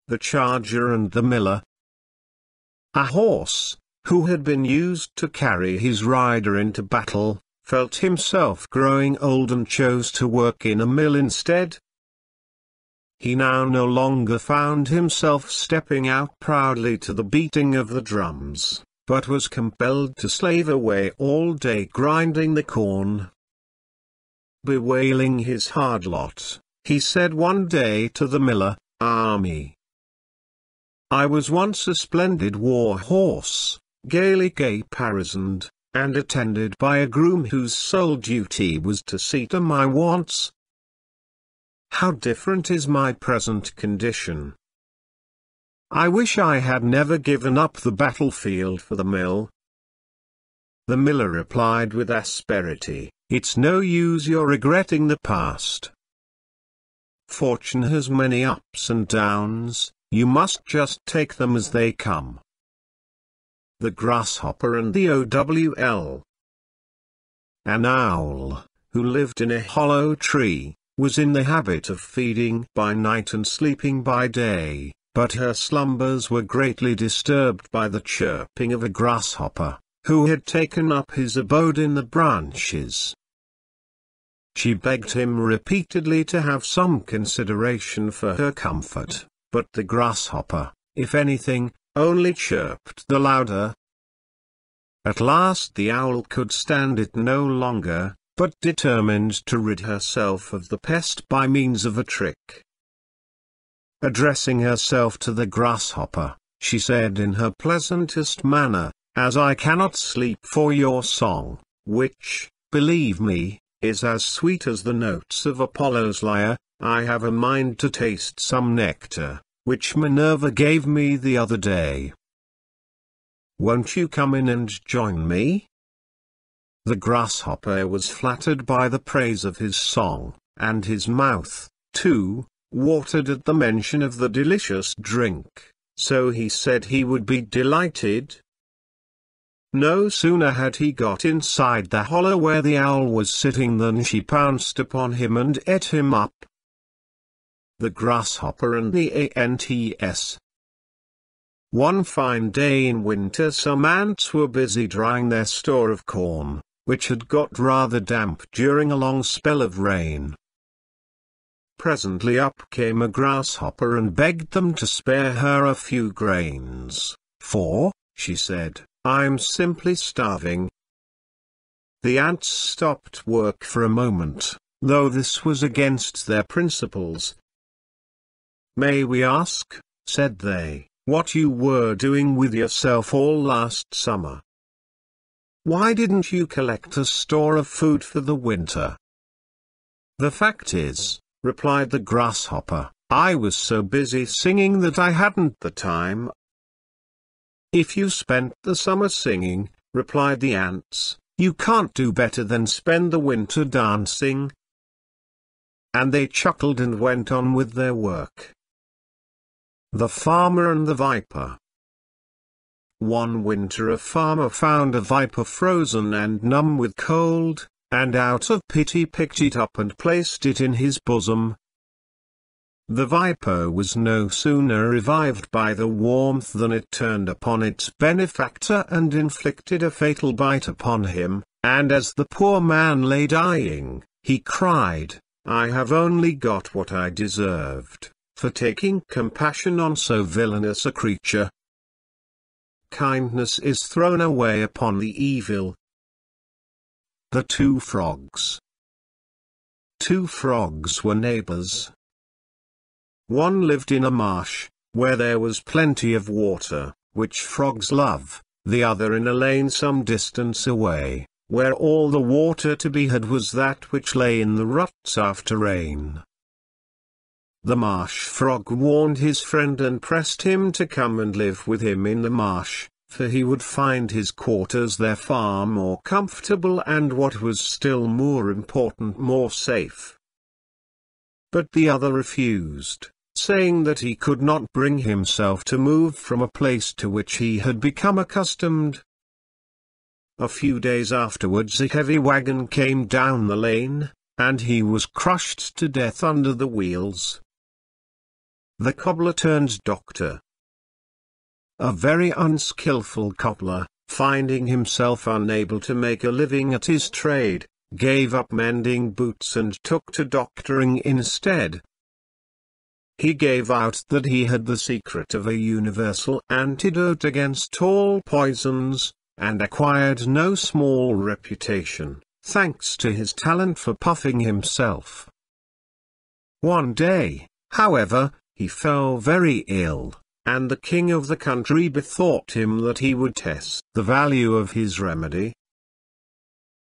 the charger and the miller. A horse, who had been used to carry his rider into battle, felt himself growing old and chose to work in a mill instead. He now no longer found himself stepping out proudly to the beating of the drums, but was compelled to slave away all day grinding the corn. Bewailing his hard lot, he said one day to the miller, "Ah me! I was once a splendid war horse, gaily caparisoned, and attended by a groom whose sole duty was to see to my wants. How different is my present condition! I wish I had never given up the battlefield for the mill." The miller replied with asperity, "It's no use your regretting the past. Fortune has many ups and downs, you must just take them as they come." The Grasshopper and the OWL. An owl, who lived in a hollow tree, was in the habit of feeding by night and sleeping by day, but her slumbers were greatly disturbed by the chirping of a grasshopper, who had taken up his abode in the branches. She begged him repeatedly to have some consideration for her comfort, but the grasshopper, if anything, only chirped the louder. At last the owl could stand it no longer, but determined to rid herself of the pest by means of a trick. Addressing herself to the grasshopper, she said in her pleasantest manner, "As I cannot sleep for your song, which, believe me, is as sweet as the notes of Apollo's lyre, I have a mind to taste some nectar, which Minerva gave me the other day. Won't you come in and join me?" The grasshopper was flattered by the praise of his song, and his mouth, too, watered at the mention of the delicious drink, so he said he would be delighted. No sooner had he got inside the hollow where the owl was sitting than she pounced upon him and ate him up. The Grasshopper and the Ants. One fine day in winter some ants were busy drying their store of corn, which had got rather damp during a long spell of rain. Presently up came a grasshopper and begged them to spare her a few grains, "For," she said, "I'm simply starving." The ants stopped work for a moment, though this was against their principles. "May we ask," said they, "what you were doing with yourself all last summer? Why didn't you collect a store of food for the winter?" "The fact is," replied the grasshopper, "I was so busy singing that I hadn't the time." "If you spent the summer singing," replied the ants, "you can't do better than spend the winter dancing." And they chuckled and went on with their work. The Farmer and the Viper. One winter a farmer found a viper frozen and numb with cold, and out of pity picked it up and placed it in his bosom. The viper was no sooner revived by the warmth than it turned upon its benefactor and inflicted a fatal bite upon him, and as the poor man lay dying, he cried, "I have only got what I deserved, for taking compassion on so villainous a creature." Kindness is thrown away upon the evil. The Two Frogs. Two frogs were neighbors. One lived in a marsh, where there was plenty of water, which frogs love, the other in a lane some distance away, where all the water to be had was that which lay in the ruts after rain. The marsh frog warned his friend and pressed him to come and live with him in the marsh, for he would find his quarters there far more comfortable and, what was still more important, more safe. But the other refused, saying that he could not bring himself to move from a place to which he had become accustomed. A few days afterwards a heavy wagon came down the lane, and he was crushed to death under the wheels. The Cobbler Turns Doctor. A very unskillful cobbler, finding himself unable to make a living at his trade, gave up mending boots and took to doctoring instead. He gave out that he had the secret of a universal antidote against all poisons, and acquired no small reputation, thanks to his talent for puffing himself. One day, however, he fell very ill, and the king of the country bethought him that he would test the value of his remedy.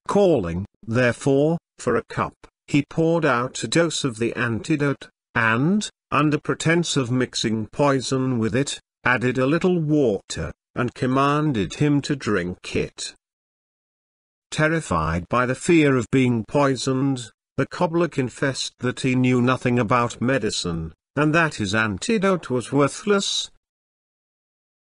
Calling, therefore, for a cup, he poured out a dose of the antidote, and, under pretence of mixing poison with it, added a little water, and commanded him to drink it. Terrified by the fear of being poisoned, the cobbler confessed that he knew nothing about medicine, and that his antidote was worthless.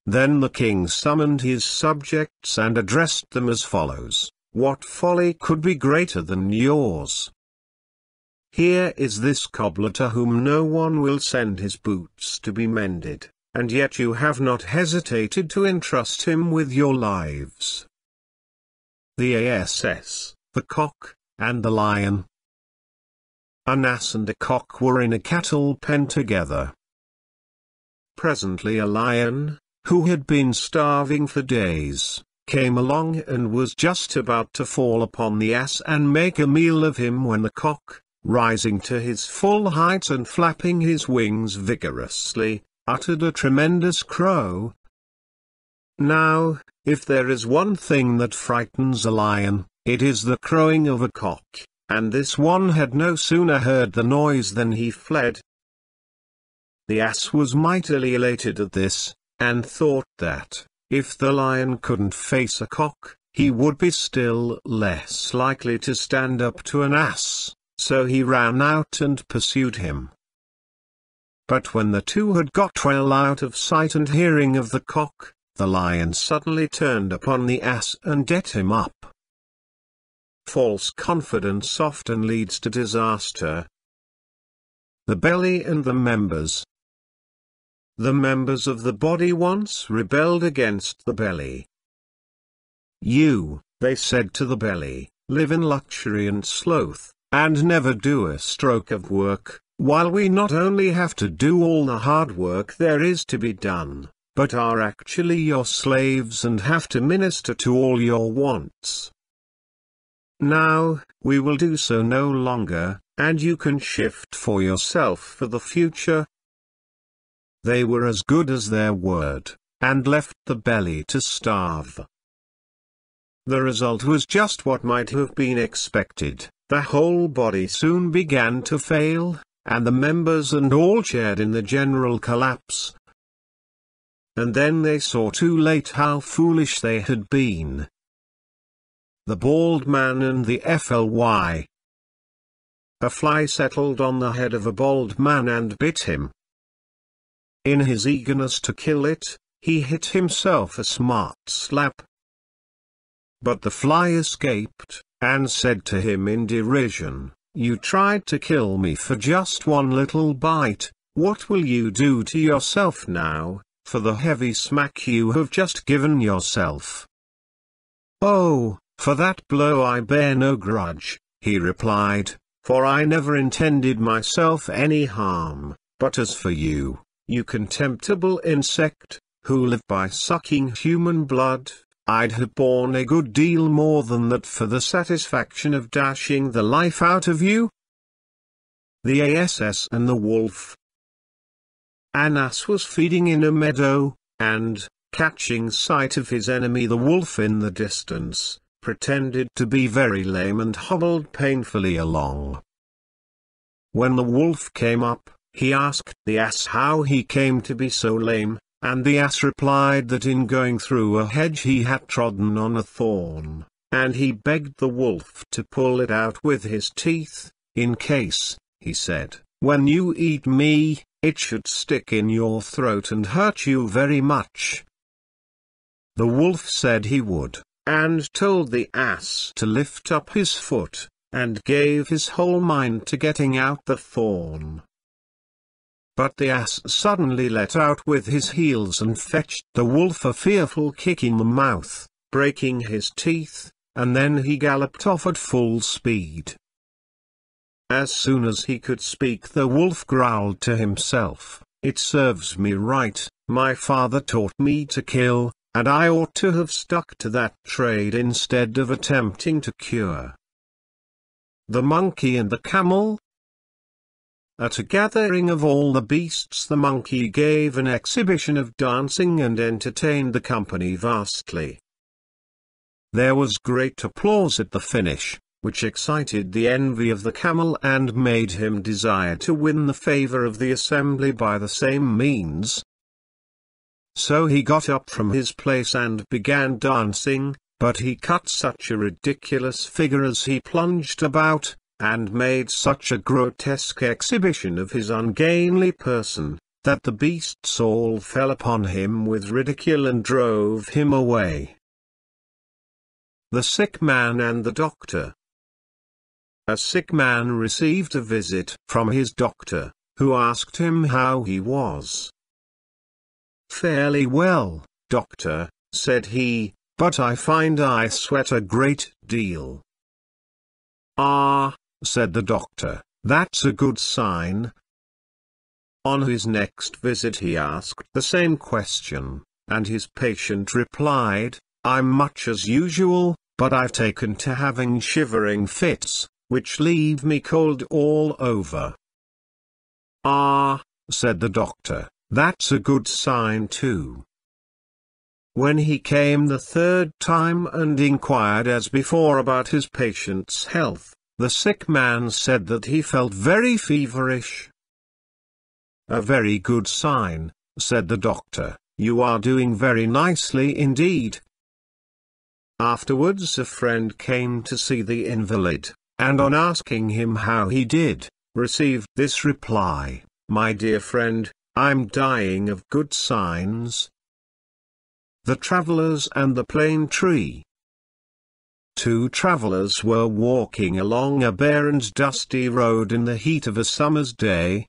Then the king summoned his subjects and addressed them as follows: "What folly could be greater than yours? Here is this cobbler to whom no one will send his boots to be mended, and yet you have not hesitated to entrust him with your lives." The Ass, the Cock, and the Lion. An ass and a cock were in a cattle pen together. Presently a lion, who had been starving for days, came along and was just about to fall upon the ass and make a meal of him when the cock, rising to his full height and flapping his wings vigorously, uttered a tremendous crow. Now, if there is one thing that frightens a lion, it is the crowing of a cock, and this one had no sooner heard the noise than he fled. The ass was mightily elated at this, and thought that, if the lion couldn't face a cock, he would be still less likely to stand up to an ass, so he ran out and pursued him. But when the two had got well out of sight and hearing of the cock, the lion suddenly turned upon the ass and ate him up. False confidence often leads to disaster. The belly and the members. The members of the body once rebelled against the belly. "You," they said to the belly, "live in luxury and sloth, and never do a stroke of work, while we not only have to do all the hard work there is to be done, but are actually your slaves and have to minister to all your wants. Now, we will do so no longer, and you can shift for yourself for the future." They were as good as their word, and left the belly to starve. The result was just what might have been expected. The whole body soon began to fail, and the members and all shared in the general collapse. And then they saw too late how foolish they had been. The Bald Man and the Fly. A fly settled on the head of a bald man and bit him. In his eagerness to kill it, he hit himself a smart slap. But the fly escaped, and said to him in derision, "You tried to kill me for just one little bite, what will you do to yourself now, for the heavy smack you have just given yourself?" "Oh, for that blow I bear no grudge," he replied, "for I never intended myself any harm, but as for you, you contemptible insect, who live by sucking human blood, I'd have borne a good deal more than that for the satisfaction of dashing the life out of you." The Ass and the Wolf. An ass was feeding in a meadow, and, catching sight of his enemy the wolf in the distance, pretended to be very lame and hobbled painfully along. When the wolf came up, he asked the ass how he came to be so lame, and the ass replied that in going through a hedge he had trodden on a thorn, and he begged the wolf to pull it out with his teeth, in case, he said, when you eat me, it should stick in your throat and hurt you very much. The wolf said he would, and told the ass to lift up his foot, and gave his whole mind to getting out the thorn. but the ass suddenly let out with his heels and fetched the wolf a fearful kick in the mouth, breaking his teeth, and then he galloped off at full speed. As soon as he could speak, the wolf growled to himself, "It serves me right, my father taught me to kill, and I ought to have stuck to that trade instead of attempting to cure." The Monkey and the Camel. At a gathering of all the beasts, the monkey gave an exhibition of dancing and entertained the company vastly. There was great applause at the finish, which excited the envy of the camel and made him desire to win the favor of the assembly by the same means. So he got up from his place and began dancing, but he cut such a ridiculous figure as he plunged about, and made such a grotesque exhibition of his ungainly person, that the beasts all fell upon him with ridicule and drove him away. The Sick Man and the Doctor. A sick man received a visit from his doctor, who asked him how he was. "Fairly well, doctor," said he, "but I find I sweat a great deal." "Ah," said the doctor, "that's a good sign." On his next visit he asked the same question, and his patient replied, "I'm much as usual, but I've taken to having shivering fits, which leave me cold all over." "Ah," said the doctor, "that's a good sign too." When he came the third time and inquired as before about his patient's health, the sick man said that he felt very feverish. "A very good sign," said the doctor, "you are doing very nicely indeed." Afterwards a friend came to see the invalid, and on asking him how he did, received this reply, "My dear friend, I'm dying of good signs." The Travelers and the Plane Tree. Two travelers were walking along a bare and dusty road in the heat of a summer's day.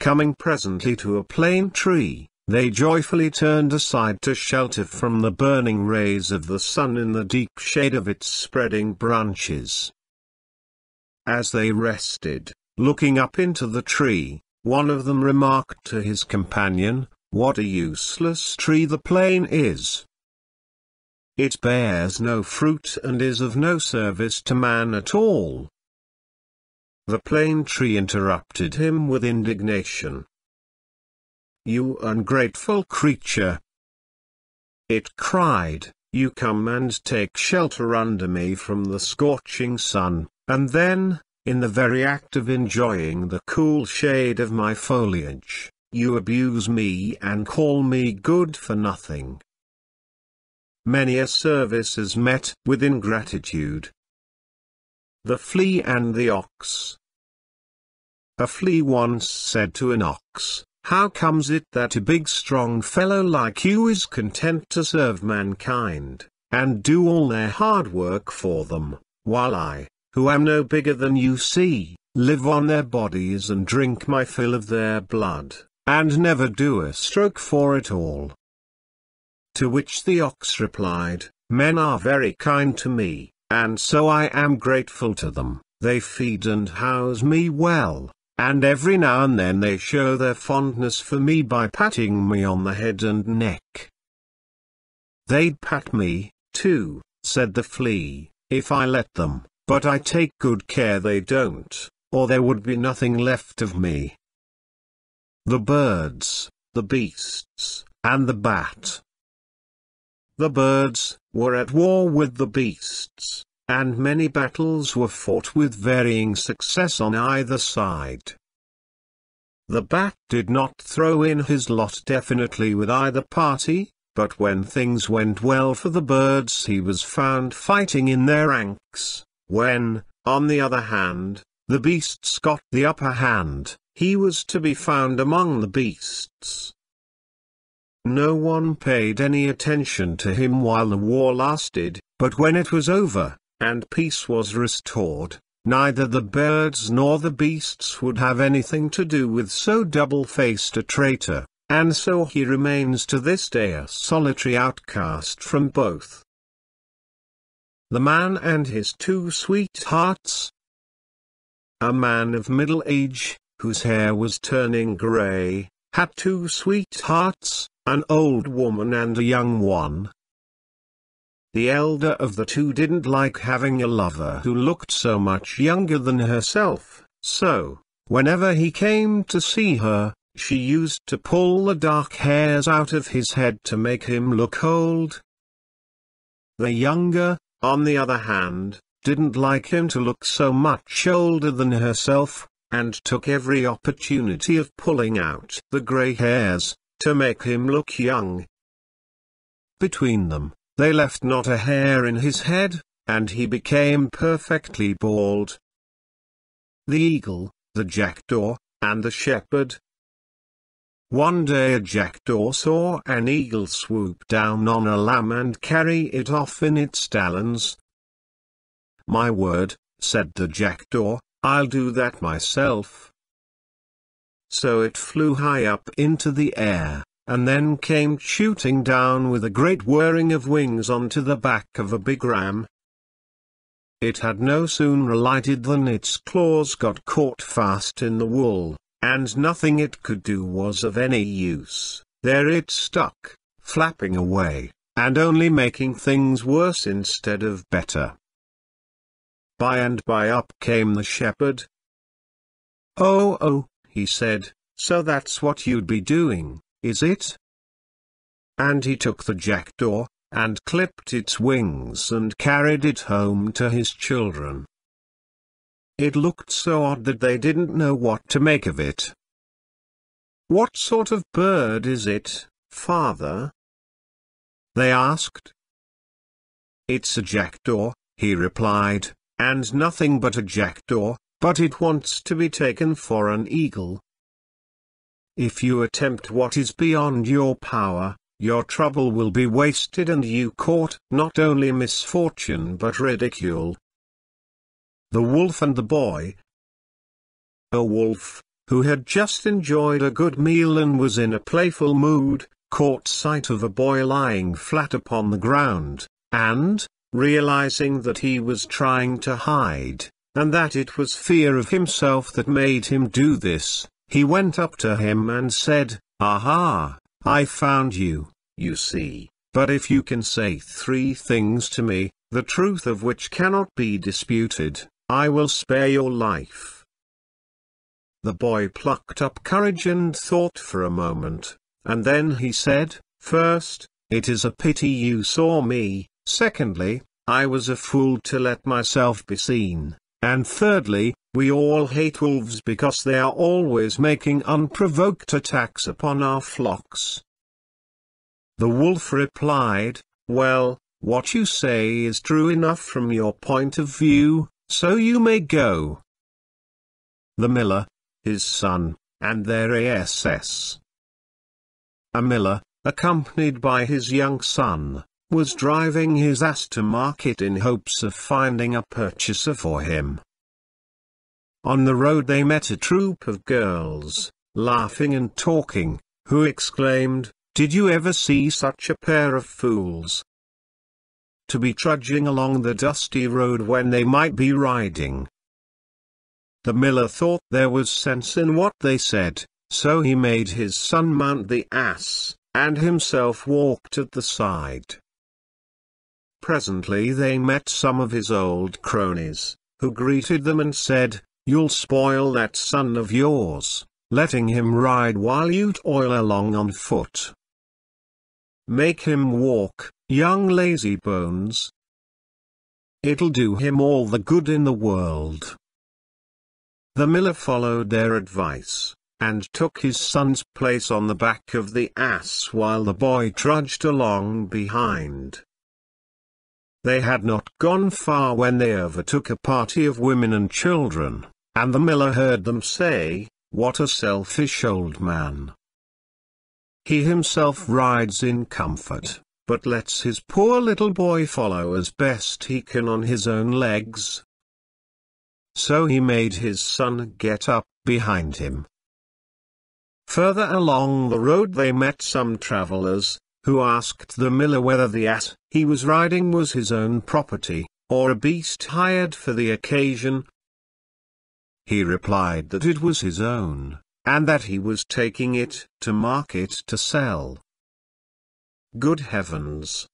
Coming presently to a plane tree, they joyfully turned aside to shelter from the burning rays of the sun in the deep shade of its spreading branches. As they rested, looking up into the tree, one of them remarked to his companion, "What a useless tree the plane is! It bears no fruit and is of no service to man at all." The plane tree interrupted him with indignation. "You ungrateful creature!" it cried, "you come and take shelter under me from the scorching sun, and then, in the very act of enjoying the cool shade of my foliage, you abuse me and call me good for nothing. Many a service is met with ingratitude." The Flea and the Ox. A flea once said to an ox, "How comes it that a big strong fellow like you is content to serve mankind, and do all their hard work for them, while I, who am no bigger than you see, live on their bodies and drink my fill of their blood, and never do a stroke for it all?" To which the ox replied, "Men are very kind to me, and so I am grateful to them. They feed and house me well, and every now and then they show their fondness for me by patting me on the head and neck." "They'd pat me, too," said the flea, "if I let them, but I take good care they don't, or there would be nothing left of me." The Birds, the Beasts, and the Bat. The birds were at war with the beasts, and many battles were fought with varying success on either side. The bat did not throw in his lot definitely with either party, but when things went well for the birds he was found fighting in their ranks. When, on the other hand, the beasts got the upper hand, he was to be found among the beasts. No one paid any attention to him while the war lasted, but when it was over, and peace was restored, neither the birds nor the beasts would have anything to do with so double-faced a traitor, and so he remains to this day a solitary outcast from both. The Man and His Two Sweethearts. A man of middle age, whose hair was turning grey, had two sweethearts, an old woman and a young one. The elder of the two didn't like having a lover who looked so much younger than herself, so, whenever he came to see her, she used to pull the dark hairs out of his head to make him look old. The younger, on the other hand, didn't like him to look so much older than herself, and took every opportunity of pulling out the grey hairs, to make him look young. Between them, they left not a hair in his head, and he became perfectly bald. The Eagle, the Jackdaw, and the Shepherd. One day a jackdaw saw an eagle swoop down on a lamb and carry it off in its talons. "My word," said the jackdaw, "I'll do that myself." So it flew high up into the air, and then came shooting down with a great whirring of wings onto the back of a big ram. It had no sooner alighted than its claws got caught fast in the wool, and nothing it could do was of any use. There it stuck, flapping away, and only making things worse instead of better. By and by up came the shepherd. "Oh," he said, "so that's what you'd be doing, is it?" And he took the jackdaw, and clipped its wings and carried it home to his children. It looked so odd that they didn't know what to make of it. "What sort of bird is it, father?" they asked. "It's a jackdaw," he replied, "and nothing but a jackdaw, but it wants to be taken for an eagle. If you attempt what is beyond your power, your trouble will be wasted and you court not only misfortune but ridicule." The Wolf and the Boy. A wolf, who had just enjoyed a good meal and was in a playful mood, caught sight of a boy lying flat upon the ground, and, realizing that he was trying to hide, and that it was fear of himself that made him do this, he went up to him and said, "Aha, I found you, you see, but if you can say 3 things to me, the truth of which cannot be disputed, I will spare your life." The boy plucked up courage and thought for a moment, and then he said, "First, it is a pity you saw me, secondly, I was a fool to let myself be seen, and thirdly, we all hate wolves because they are always making unprovoked attacks upon our flocks." The wolf replied, "Well, what you say is true enough from your point of view, so you may go." The Miller, his son, and their ass. A miller, accompanied by his young son, was driving his ass to market in hopes of finding a purchaser for him. On the road they met a troop of girls, laughing and talking, who exclaimed, "Did you ever see such a pair of fools? To be trudging along the dusty road when they might be riding." The miller thought there was sense in what they said, so he made his son mount the ass, and himself walked at the side. Presently they met some of his old cronies, who greeted them and said, "You'll spoil that son of yours, letting him ride while you toil along on foot. Make him walk, young lazy bones. It'll do him all the good in the world." The miller followed their advice, and took his son's place on the back of the ass while the boy trudged along behind. They had not gone far when they overtook a party of women and children, and the miller heard them say, "What a selfish old man! He himself rides in comfort, but lets his poor little boy follow as best he can on his own legs." so he made his son get up behind him. Further along the road they met some travelers, who asked the miller whether the ass he was riding was his own property, or a beast hired for the occasion. He replied that it was his own, and that he was taking it to market to sell. "Good heavens!"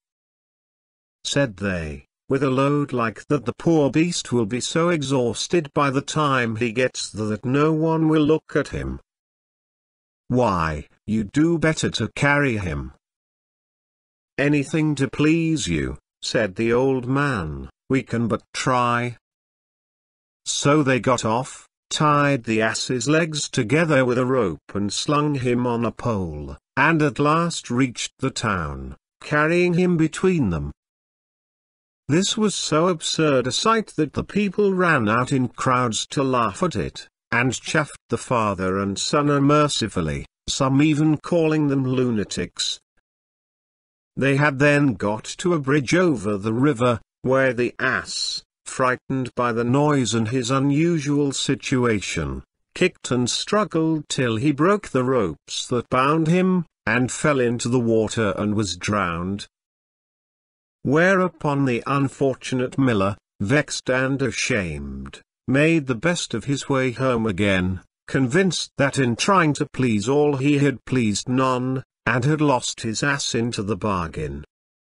said they, "with a load like that the poor beast will be so exhausted by the time he gets there that no one will look at him. Why, you do better to carry him." "Anything to please you," said the old man, "we can but try." So they got off, tied the ass's legs together with a rope and slung him on a pole, and at last reached the town, carrying him between them. This was so absurd a sight that the people ran out in crowds to laugh at it, and chaffed the father and son unmercifully, some even calling them lunatics. They had then got to a bridge over the river, where the ass, frightened by the noise and his unusual situation, kicked and struggled till he broke the ropes that bound him, and fell into the water and was drowned. Whereupon the unfortunate miller, vexed and ashamed, made the best of his way home again, convinced that in trying to please all he had pleased none, and had lost his ass into the bargain.